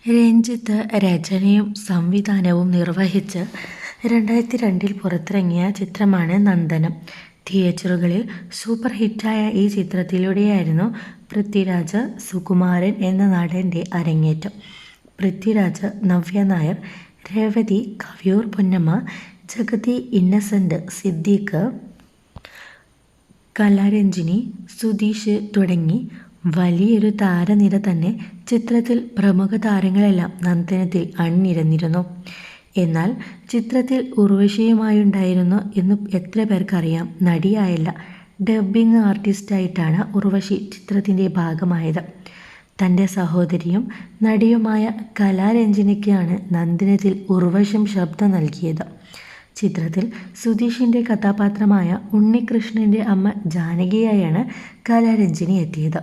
രഞ്ജിത്ത് രചനയും സംവിധാനവും നിർവഹിച്ച് 2002 പുറത്തിറങ്ങിയ ചിത്രമാണ് നന്ദനം. തിയേറ്ററുകളിൽ സൂപ്പർ ഹിറ്റായ ഈ ചിത്രത്തിലൂടെയായിരുന്നു പൃഥ്വിരാജ് സുകുമാരൻ എന്ന നടൻ്റെ അരങ്ങേറ്റം. പൃഥ്വിരാജ്, നവ്യ നായർ, രേവതി, കവിയൂർ പൊന്നമ്മ, ജഗതി ഇന്നസെന്റ്, സിദ്ദീഖ്, കലാരഞ്ജിനി, സുധീഷ് തുടങ്ങി വലിയൊരു താരനിര തന്നെ ചിത്രത്തിൽ പ്രമുഖ താരങ്ങളെല്ലാം നന്ദനത്തിൽ അണിനിരന്നിരുന്നു. എന്നാൽ ചിത്രത്തിൽ ഉർവശിയുമായുണ്ടായിരുന്നു എന്ന് എത്ര പേർക്കറിയാം? നടിയായല്ല, ഡബ്ബിംഗ് ആർട്ടിസ്റ്റായിട്ടാണ് ഉർവശി ചിത്രത്തിൻ്റെ ഭാഗമായത്. തൻ്റെ സഹോദരിയും നടിയുമായ കലാരഞ്ജിനിക്കാണ് നന്ദനത്തിൽ ഉർവശം ശബ്ദം നൽകിയത്. ചിത്രത്തിൽ സുധീഷിൻ്റെ കഥാപാത്രമായ ഉണ്ണികൃഷ്ണൻ്റെ അമ്മ ജാനകിയായാണ് കലാരഞ്ജിനി എത്തിയത്.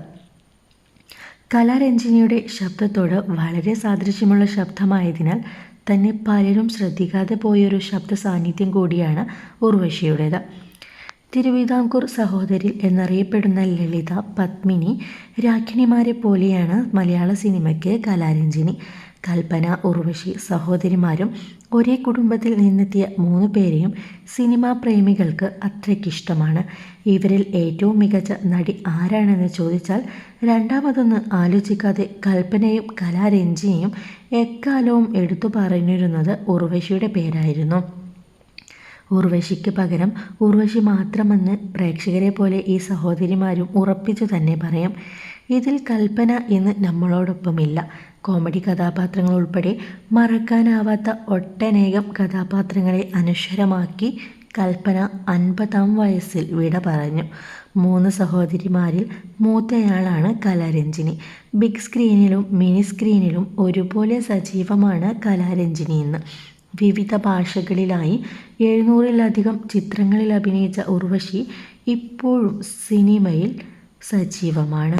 കലാരഞ്ജിനിയുടെ ശബ്ദത്തോട് വളരെ സാദൃശ്യമുള്ള ശബ്ദമായതിനാൽ തന്നെ പലരും ശ്രദ്ധിക്കാതെ പോയൊരു ശബ്ദ സാന്നിധ്യം കൂടിയാണ് ഉർവശിയുടേത്. തിരുവിതാംകൂർ സഹോദരി എന്നറിയപ്പെടുന്ന ലളിത, പത്മിനി, രാഖിണിമാരെ പോലെയാണ് മലയാള സിനിമയ്ക്ക് കലാരഞ്ജിനി. കൽപ്പന, ഉർവശി സഹോദരിമാരും ഒരേ കുടുംബത്തിൽ നിന്നെത്തിയ 3 പേരെയും സിനിമാ പ്രേമികൾക്ക് അത്രയ്ക്കിഷ്ടമാണ്. ഇവരിൽ ഏറ്റവും മികച്ച നടി ആരാണെന്ന് ചോദിച്ചാൽ രണ്ടാമതൊന്ന് ആലോചിക്കാതെ കൽപ്പനയും കലാരഞ്ജിനിയും എക്കാലവും എടുത്തു പറഞ്ഞിരുന്നത് ഉർവശിയുടെ പേരായിരുന്നു. ഉർവശിക്ക് പകരം ഉർവശി മാത്രമെന്ന് പ്രേക്ഷകരെ പോലെ ഈ സഹോദരിമാരും ഉറപ്പിച്ചു തന്നെ പറയാം. ഇതിൽ കൽപ്പന ഇന്ന് നമ്മളോടൊപ്പമില്ല. കോമഡി കഥാപാത്രങ്ങൾ ഉൾപ്പെടെ മറക്കാനാവാത്ത ഒട്ടനേകം കഥാപാത്രങ്ങളെ അനശ്വരമാക്കി കൽപ്പന 50-ാം വയസ്സിൽ വിട പറഞ്ഞു. 3 സഹോദരിമാരിൽ മൂത്തയാളാണ് കലാരഞ്ജിനി. ബിഗ് സ്ക്രീനിലും മിനി സ്ക്രീനിലും ഒരുപോലെ സജീവമാണ് കലാരഞ്ജിനി ഇന്ന്. വിവിധ ഭാഷകളിലായി 700-ലധികം ചിത്രങ്ങളിൽ അഭിനയിച്ച ഉർവശി ഇപ്പോഴും സിനിമയിൽ സജീവമാണ്.